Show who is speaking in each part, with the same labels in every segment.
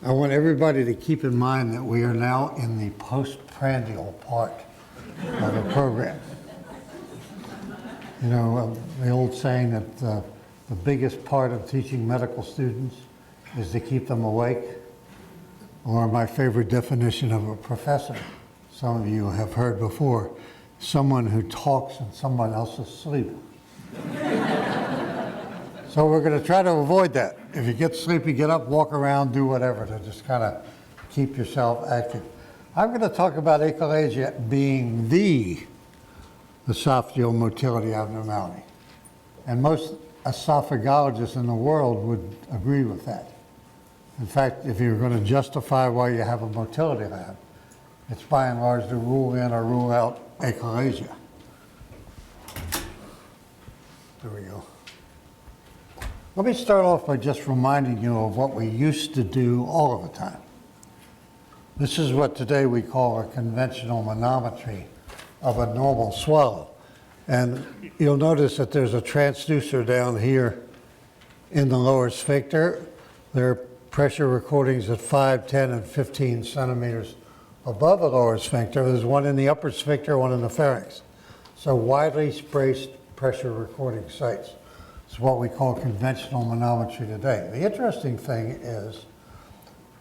Speaker 1: I want everybody to keep in mind that we are now in the postprandial part of the program. You know, the old saying that the biggest part of teaching medical students is to keep them awake, or my favorite definition of a professor, some of you have heard before, someone who talks in someone else's sleep. So we're going to try to avoid that. If you get sleepy, get up, walk around, do whatever to just kind of keep yourself active. I'm going to talk about achalasia being the esophageal motility abnormality. And most esophagologists in the world would agree with that. In fact, if you're going to justify why you have a motility lab, it's by and large to rule in or rule out achalasia. There we go. Let me start off by just reminding you of what we used to do all of the time. This is what today we call a conventional manometry of a normal swallow. And you'll notice that there's a transducer down here in the lower sphincter. There are pressure recordings at 5, 10, and 15 centimeters above the lower sphincter. There's one in the upper sphincter, one in the pharynx. So widely spaced pressure recording sites. It's what we call conventional manometry today. The interesting thing is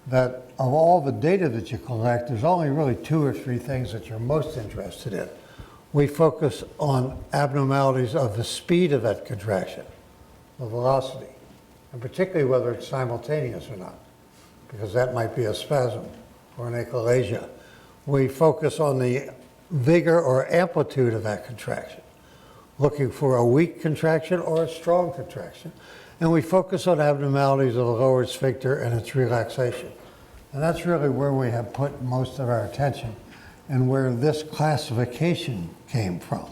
Speaker 1: that of all the data that you collect, there's only really 2 or 3 things that you're most interested in. We focus on abnormalities of the speed of that contraction, the velocity, and particularly whether it's simultaneous or not, because that might be a spasm or an achalasia. We focus on the vigor or amplitude of that contraction, looking for a weak contraction or a strong contraction. And we focus on abnormalities of the lower sphincter and its relaxation. And that's really where we have put most of our attention and where this classification came from.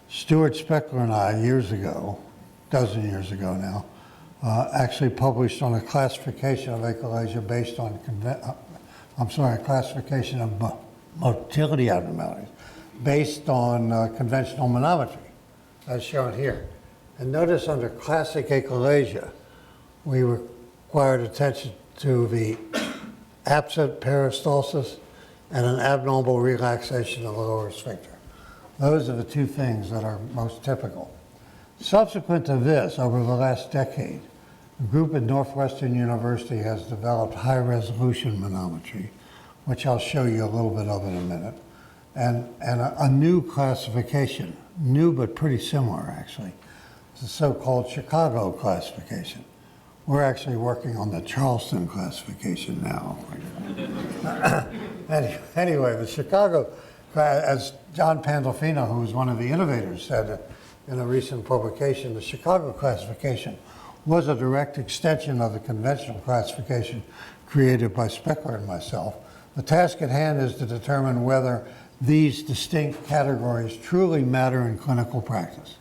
Speaker 1: Stuart Speckler and I, years ago, a dozen years ago now, actually published on a classification of achalasia based on, a classification of motility abnormalities based on conventional manometry, as shown here. And notice under classic achalasia, we required attention to the absent peristalsis and an abnormal relaxation of the lower sphincter. Those are the 2 things that are most typical. Subsequent to this, over the last decade, a group at Northwestern University has developed high-resolution manometry, which I'll show you a little bit of in a minute, and a new classification, new but pretty similar actually. It's the so-called Chicago classification. We're actually working on the Charleston classification now. Anyway, the Chicago, as John Pandolfino, who was one of the innovators, said in a recent publication, the Chicago classification was a direct extension of the conventional classification created by Speckler and myself. The task at hand is to determine whether these distinct categories truly matter in clinical practice.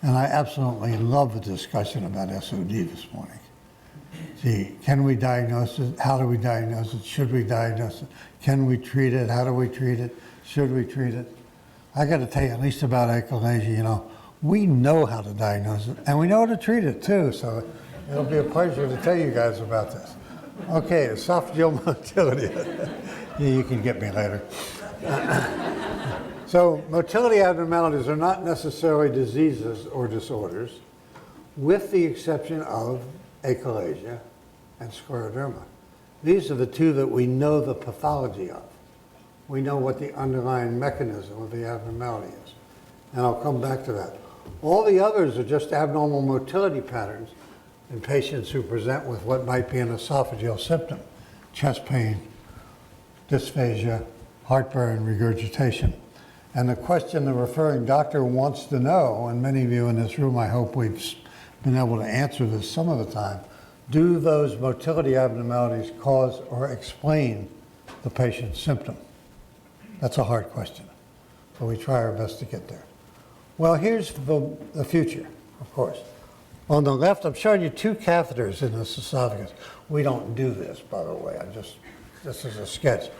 Speaker 1: And I absolutely love the discussion about SOD this morning. See, can we diagnose it? How do we diagnose it? Should we diagnose it? Can we treat it? How do we treat it? Should we treat it? I got to tell you, at least about achalasia, you know, we know how to diagnose it, and we know how to treat it too, so it'll be a pleasure to tell you guys about this. Okay, esophageal motility. Yeah, you can get me later. So motility abnormalities are not necessarily diseases or disorders, with the exception of achalasia and scleroderma. These are the 2 that we know the pathology of. We know what the underlying mechanism of the abnormality is. And I'll come back to that. All the others are just abnormal motility patterns in patients who present with what might be an esophageal symptom: chest pain, dysphagia, heartburn, regurgitation. And the question the referring doctor wants to know, and many of you in this room, I hope we've been able to answer this some of the time, do those motility abnormalities cause or explain the patient's symptom? That's a hard question, but we try our best to get there. Well, here's the future, of course. On the left, I'm showing you 2 catheters in this esophagus. We don't do this, by the way. This is a sketch.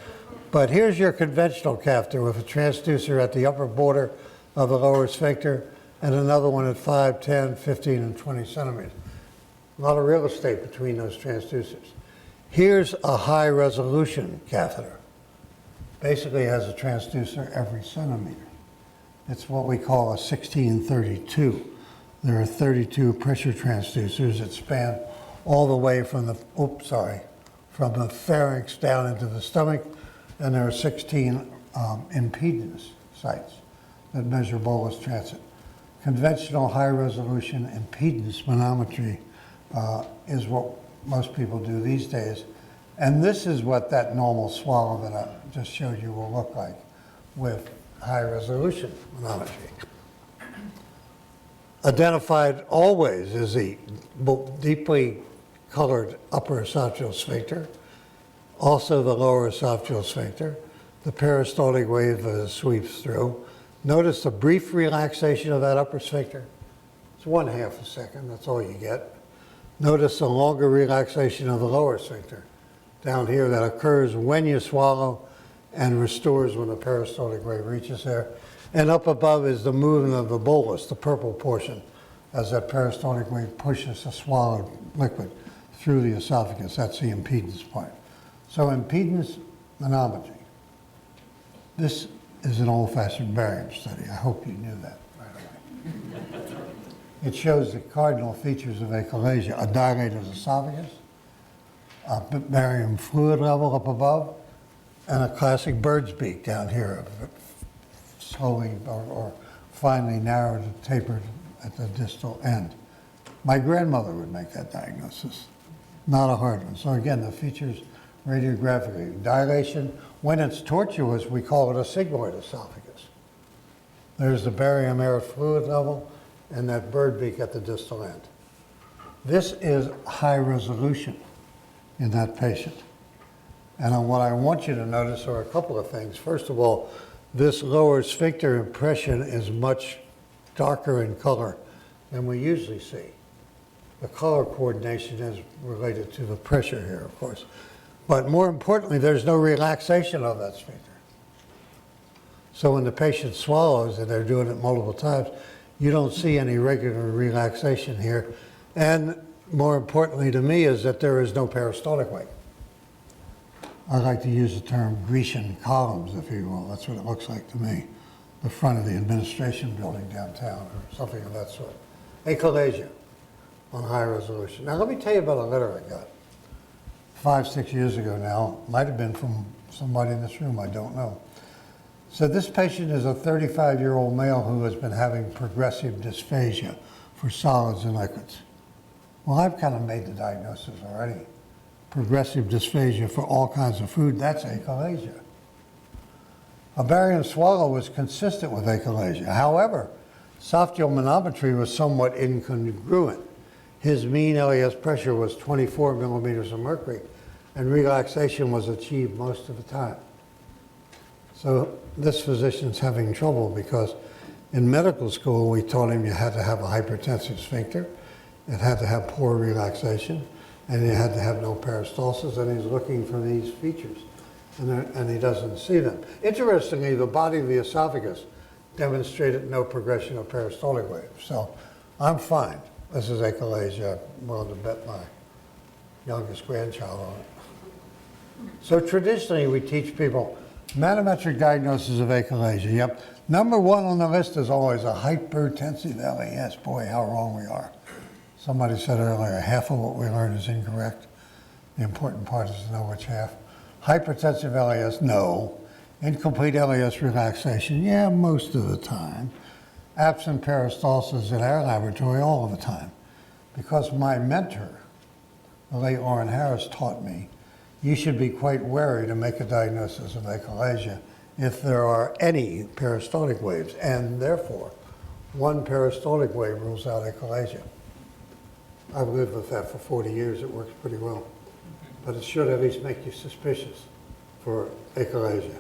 Speaker 1: But here's your conventional catheter with a transducer at the upper border of the lower sphincter and another one at 5, 10, 15, and 20 centimeters. A lot of real estate between those transducers. Here's a high resolution catheter. Basically has a transducer every centimeter. It's what we call a 1632. There are 32 pressure transducers that span all the way from the, from the pharynx down into the stomach, and there are 16 impedance sites that measure bolus transit. Conventional high-resolution impedance manometry is what most people do these days, and this is what that normal swallow that I just showed you will look like with high-resolution manometry. Identified always is the deeply colored upper esophageal sphincter, also the lower esophageal sphincter. The peristaltic wave sweeps through. Notice the brief relaxation of that upper sphincter. It's 1/2 a second, that's all you get. Notice the longer relaxation of the lower sphincter down here that occurs when you swallow and restores when the peristaltic wave reaches there. And up above is the movement of the bolus, the purple portion, as that peristaltic wave pushes the swallowed liquid through the esophagus. That's the impedance part. So impedance manometry. This is an old-fashioned barium study. I hope you knew that right away. It shows the cardinal features of achalasia: a dilated esophagus, a barium fluid level up above, and a classic bird's beak down here, slowly or finely narrowed and tapered at the distal end. My grandmother would make that diagnosis. Not a hard one. So again, the features radiographically. Dilation, when it's tortuous, we call it a sigmoid esophagus. There's the barium air fluid level and that bird beak at the distal end. This is high resolution in that patient. And what I want you to notice are a couple of things. First of all, this lower sphincter impression is much darker in color than we usually see. The color coordination is related to the pressure here, of course. But more importantly, there's no relaxation of that sphincter. So when the patient swallows, and they're doing it multiple times, you don't see any regular relaxation here. And more importantly to me is that there is no peristaltic wave. I like to use the term Grecian columns, if you will. That's what it looks like to me. The front of the administration building downtown or something of that sort. Achalasia on high resolution. Now let me tell you about a letter I got 5, 6 years ago now. Might have been from somebody in this room, I don't know. So this patient is a 35-year-old male who has been having progressive dysphagia for solids and liquids. Well, I've kind of made the diagnosis already. Progressive dysphagia for all kinds of food, that's achalasia. A barium swallow was consistent with achalasia. However, esophageal manometry was somewhat incongruent. His mean LES pressure was 24 millimeters of mercury, and relaxation was achieved most of the time. So this physician's having trouble because in medical school we taught him you had to have a hypertensive sphincter, it had to have poor relaxation, and you had to have no peristalsis, and he's looking for these features, and he doesn't see them. Interestingly, the body of the esophagus demonstrated no progression of peristaltic waves, so I'm fine. This is achalasia. I'm willing to bet my youngest grandchild on it. So traditionally, we teach people manometric diagnosis of achalasia. Yep. Number one on the list is always a hypertensive LES. Boy, how wrong we are. Somebody said earlier, half of what we learn is incorrect. The important part is to know which half. Hypertensive LES, no. Incomplete LES relaxation, yeah, most of the time. Absent peristalsis in our laboratory all of the time. Because my mentor, the late Orrin Harris, taught me, you should be quite wary to make a diagnosis of achalasia if there are any peristaltic waves, and therefore, one peristaltic wave rules out achalasia. I've lived with that for 40 years, it works pretty well. But it should at least make you suspicious for achalasia.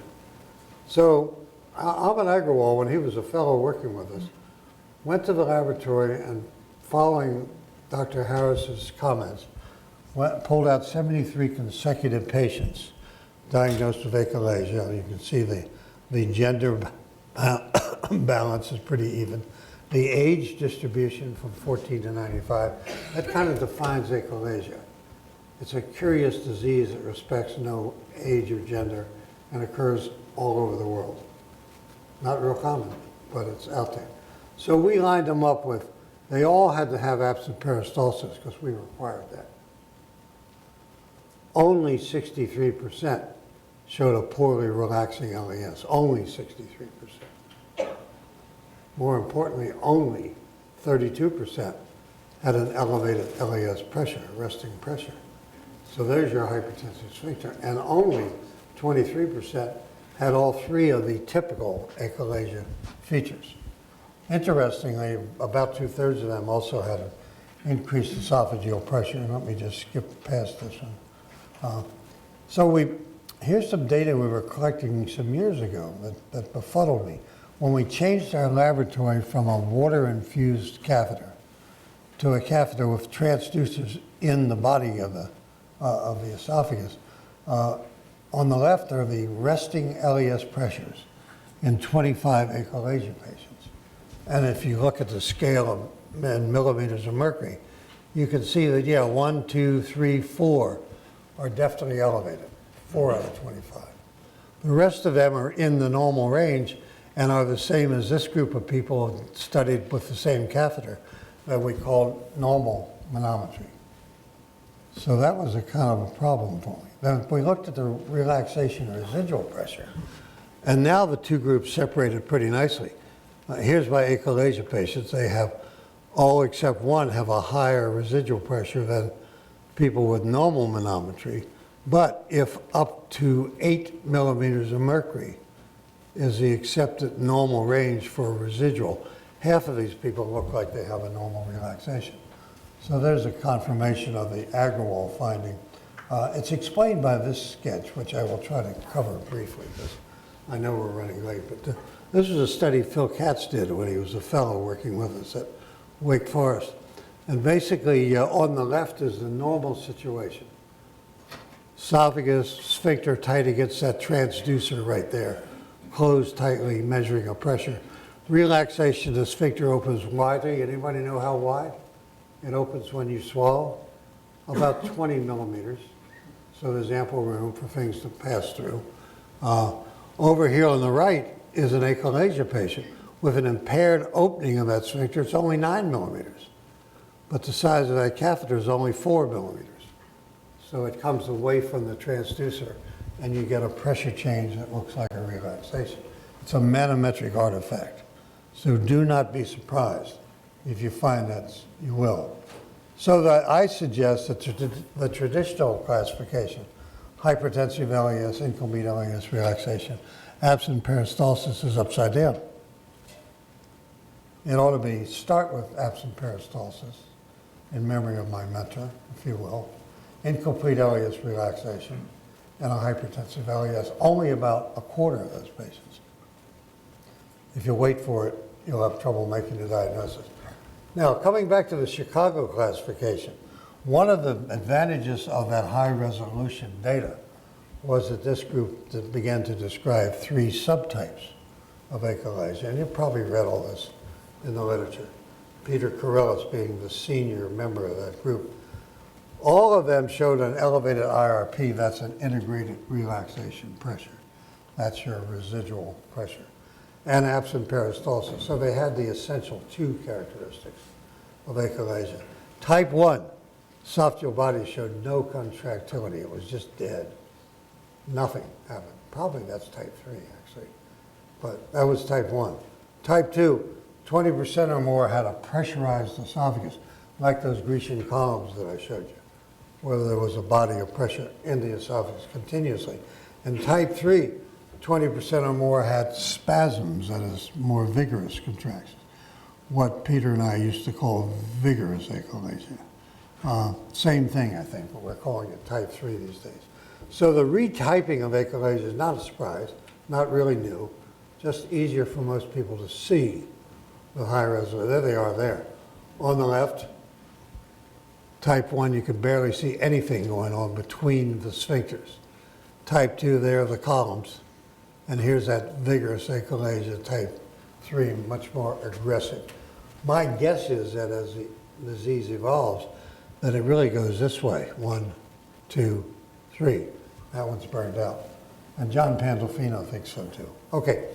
Speaker 1: So, Alvin Agarwal, when he was a fellow working with us, went to the laboratory and following Dr. Harris's comments, pulled out 73 consecutive patients diagnosed with achalasia. You can see the gender balance is pretty even. The age distribution from 14 to 95, that kind of defines achalasia. It's a curious disease that respects no age or gender and occurs all over the world. Not real common, but it's out there. So we lined them up with, they all had to have absent peristalsis because we required that. Only 63% showed a poorly relaxing LES, only 63%. More importantly, only 32% had an elevated LES pressure, resting pressure. So there's your hypertensive sphincter. And only 23% had all three of the typical achalasia features. Interestingly, about 2/3 of them also had an increased esophageal pressure. Let me just skip past this one. Here's some data we were collecting some years ago that befuddled me. When we changed our laboratory from a water-infused catheter to a catheter with transducers in the body of the esophagus, on the left are the resting LES pressures in 25 achalasia patients. And if you look at the scale in millimeters of mercury, you can see that, yeah, 1, 2, 3, 4 are definitely elevated, 4 out of 25. The rest of them are in the normal range and are the same as this group of people studied with the same catheter that we called normal manometry. So that was a kind of a problem for me. Then we looked at the relaxation and residual pressure, and now the two groups separated pretty nicely. Here's my achalasia patients. They have, all except one, have a higher residual pressure than people with normal manometry. But if up to 8 millimeters of mercury is the accepted normal range for residual, half of these people look like they have a normal relaxation. So there's a confirmation of the Agrawal finding. It's explained by this sketch, which I will try to cover briefly because I know we're running late. But this was a study Phil Katz did when he was a fellow working with us at Wake Forest. And basically, on the left is the normal situation. Esophagus, sphincter tight against that transducer right there, closed tightly, measuring a pressure. Relaxation, the sphincter opens widely. Anybody know how wide? It opens when you swallow, about 20 millimeters. So there's ample room for things to pass through. Over here on the right is an achalasia patient with an impaired opening of that sphincter. It's only 9 millimeters, but the size of that catheter is only 4 millimeters. So it comes away from the transducer and you get a pressure change that looks like a relaxation. It's a manometric artifact. So do not be surprised if you find that you will. So that I suggest that the traditional classification, hypertensive LES, incomplete LES relaxation, absent peristalsis is upside down. It ought to be start with absent peristalsis in memory of my mentor, if you will, incomplete LES relaxation, and a hypertensive LES, only about a quarter of those patients. If you wait for it, you'll have trouble making the diagnosis. Now, coming back to the Chicago classification, one of the advantages of that high resolution data was that this group began to describe 3 subtypes of achalasia, and you've probably read all this in the literature. Peter Corellis being the senior member of that group. All of them showed an elevated IRP, that's an integrated relaxation pressure. That's your residual pressure. And absent peristalsis. So they had the essential 2 characteristics of achalasia. Type 1, esophageal body showed no contractility. It was just dead. Nothing happened. Probably that's type 3, actually. But that was type 1. Type 2, 20% or more had a pressurized esophagus, like those Grecian columns that I showed you, where there was a body of pressure in the esophagus continuously. And type 3, 20% or more had spasms, that is, more vigorous contractions, what Peter and I used to call vigorous achalasia. Same thing, I think, but we're calling it type 3 these days. So the retyping of achalasia is not a surprise, not really new, just easier for most people to see with high resolution. There they are there. On the left, type 1, you can barely see anything going on between the sphincters. Type 2, there are the columns. And here's that vigorous achalasia, type 3, much more aggressive. My guess is that as the disease evolves, that it really goes this way. 1, 2, 3. That one's burned out. And John Pandolfino thinks so too. Okay,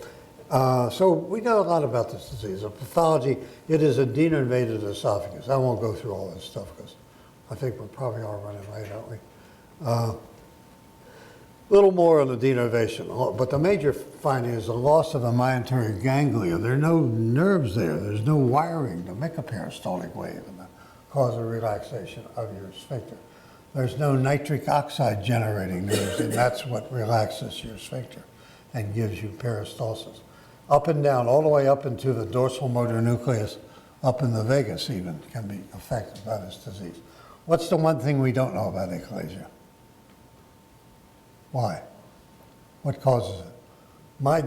Speaker 1: so we know a lot about this disease. The pathology, it is a denervated esophagus. I won't go through all this stuff because I think we probably are running late, aren't we? A little more on the denervation, but the major finding is the loss of the myotomy ganglia. There are no nerves there. There's no wiring to make a peristaltic wave and cause a relaxation of your sphincter. There's no nitric oxide generating nerves, and that's what relaxes your sphincter and gives you peristalsis. Up and down, all the way up into the dorsal motor nucleus, up in the vagus even, can be affected by this disease. What's the one thing we don't know about achalasia? Why? What causes it? My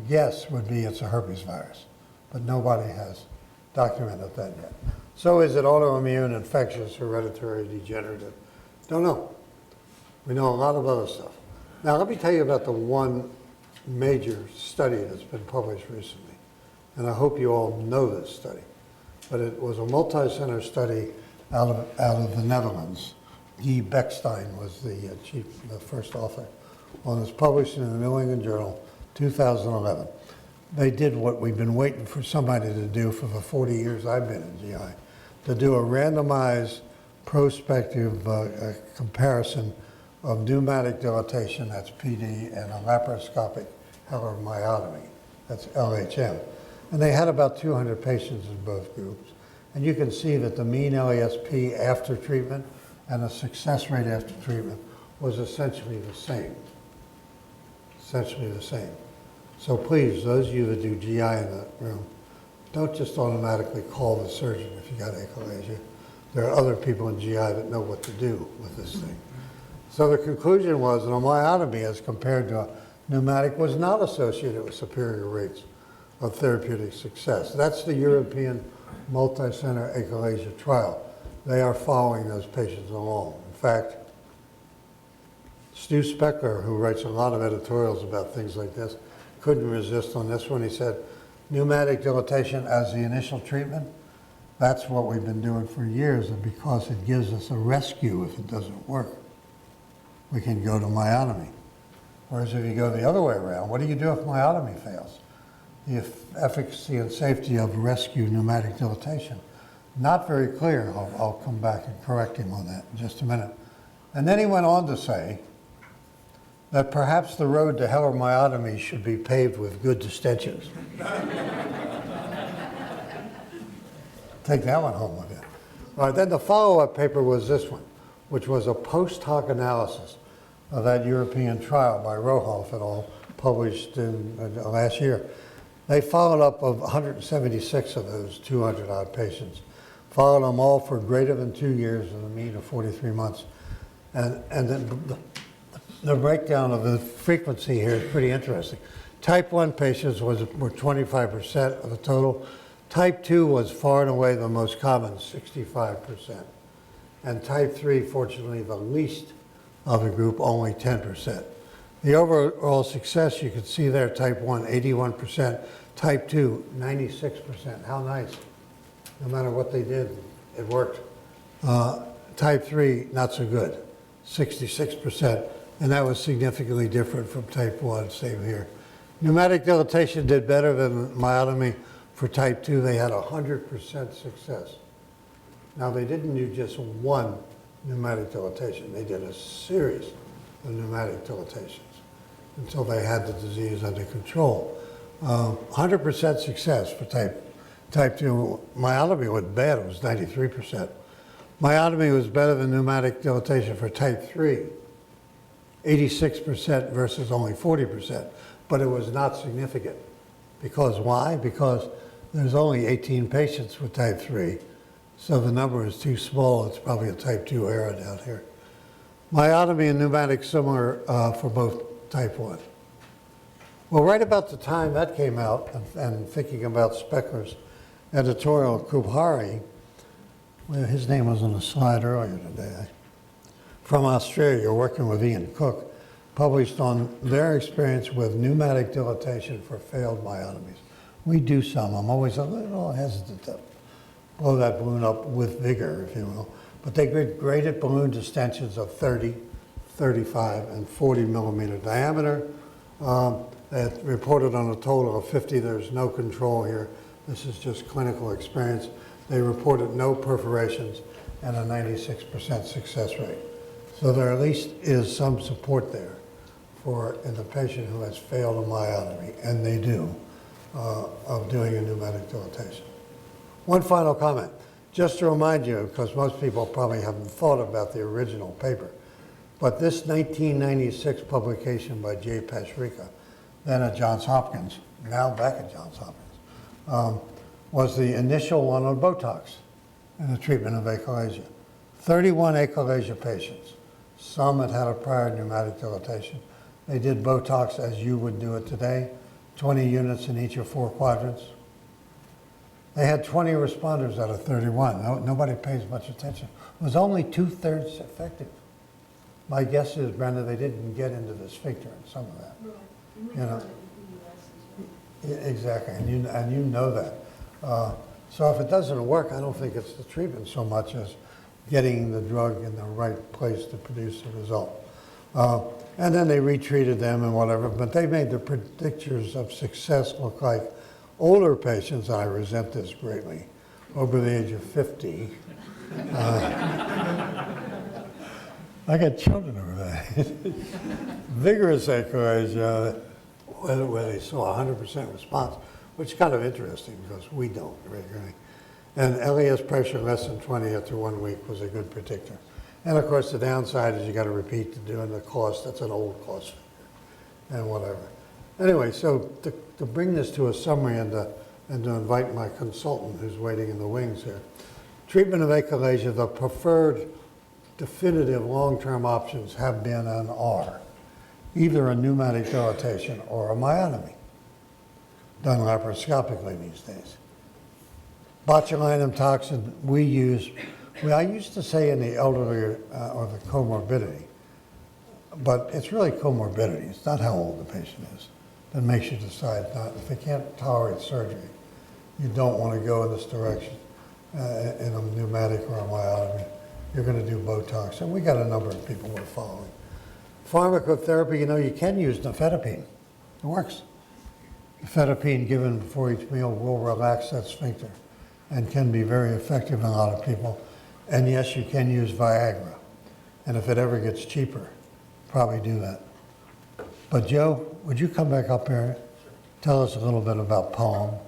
Speaker 1: guess would be it's a herpes virus, but nobody has documented that yet. So is it autoimmune, infectious, hereditary, degenerative? Don't know. We know a lot of other stuff. Now let me tell you about the one major study that's been published recently. And I hope you all know this study. But it was a multi-center study out of the Netherlands. Guy Beckstein was the first author. One was published in the New England Journal, 2011. They did what we've been waiting for somebody to do for the 40 years I've been in GI, to do a randomized prospective comparison of pneumatic dilatation, that's PD, and a laparoscopic Heller myotomy, that's LHM. And they had about 200 patients in both groups. And you can see that the mean LASP after treatment and the success rate after treatment was essentially the same. Essentially the same. So please, those of you that do GI in the room, don't just automatically call the surgeon if you got achalasia. There are other people in GI that know what to do with this thing. So the conclusion was that a myotomy as compared to a pneumatic was not associated with superior rates of therapeutic success. That's the European multi-center achalasia trial. They are following those patients along. In fact, Stu Speckler, who writes a lot of editorials about things like this, couldn't resist on this one. He said, pneumatic dilatation as the initial treatment, that's what we've been doing for years, and because it gives us a rescue if it doesn't work, we can go to myotomy. Whereas if you go the other way around, what do you do if myotomy fails? The efficacy and safety of rescue pneumatic dilatation, not very clear. I'll come back and correct him on that in just a minute. And then he went on to say that perhaps the road to Heller myotomy should be paved with good distensions. Take that one home with you. All right, then the follow-up paper was this one, which was a post-hoc analysis of that European trial by Rohoff et al., published in last year. They followed up of 176 of those 200-odd patients, followed them all for greater than 2 years with a mean of 43 months. And then the breakdown of the frequency here is pretty interesting. Type 1 patients were 25% of the total. Type 2 was far and away the most common, 65%. And type 3, fortunately, the least of the group, only 10%. The overall success, you can see there, type 1, 81%, type 2, 96%. How nice. No matter what they did, it worked. Type 3, not so good, 66%. And that was significantly different from type 1, same here. Pneumatic dilatation did better than myotomy. For type 2, they had 100% success. Now, they didn't do just one pneumatic dilatation. They did a series of pneumatic dilatations until they had the disease under control. 100% success for type 2. Myotomy was bad, it was 93%. Myotomy was better than pneumatic dilatation for type 3, 86% versus only 40%, but it was not significant. Because why? Because there's only 18 patients with type 3, so the number is too small. It's probably a type 2 error down here. Myotomy and pneumatic similar for both type 1. Well, right about the time that came out, and thinking about Speckler's editorial, Kubhari, well, his name was on the slide earlier today, from Australia, working with Ian Cook, published on their experience with pneumatic dilatation for failed myotomies. We do some. I'm always a little hesitant to blow that balloon up with vigor, if you will. But they graded balloon distensions of 30, 35, and 40 millimeter diameter. They reported on a total of 50. There's no control here. This is just clinical experience. They reported no perforations and a 96% success rate. So there at least is some support there in the patient who has failed a myotomy, and they do, of doing a pneumatic dilatation. One final comment, just to remind you, because most people probably haven't thought about the original paper, but this 1996 publication by J. Pashrica, then at Johns Hopkins, now back at Johns Hopkins, was the initial one on Botox in the treatment of achalasia. 31 achalasia patients. Some had had a prior pneumatic dilatation. They did Botox as you would do it today, 20 units in each of 4 quadrants. They had 20 responders out of 31. Nobody pays much attention. It was only 2/3 effective. My guess is, Brenda, they didn't get into the sphincter in some of that.
Speaker 2: Right.
Speaker 1: You know. Exactly, and you know that. So if it doesn't work, I don't think it's the treatment so much as getting the drug in the right place to produce the result. And then they retreated them and whatever, but they made the predictors of success look like older patients, and I resent this greatly, over the age of 50. I got children over there. Vigorous achalasia, where they saw 100% response, which is kind of interesting because we don't regularly. And LES pressure less than 20 after 1 week was a good predictor. And of course, the downside is you got to repeat to doing the cost. That's an old cost, and whatever. Anyway, so to bring this to a summary and to invite my consultant who's waiting in the wings here, treatment of achalasia, the preferred definitive long-term options have been and are either a pneumatic dilatation or a myotomy, done laparoscopically these days. Botulinum toxin I used to say in the elderly or the comorbidity, but it's really comorbidity. It's not how old the patient is that makes you decide not. If they can't tolerate surgery, you don't want to go in this direction in a pneumatic or a myotomy. You're going to do Botox, and we got a number of people we're following. Pharmacotherapy, you can use nifedipine. It works. Nifedipine given before each meal will relax that sphincter and can be very effective in a lot of people. And yes, you can use Viagra. And if it ever gets cheaper, probably do that. But Joe, would you come back up here? Tell us a little bit about POEM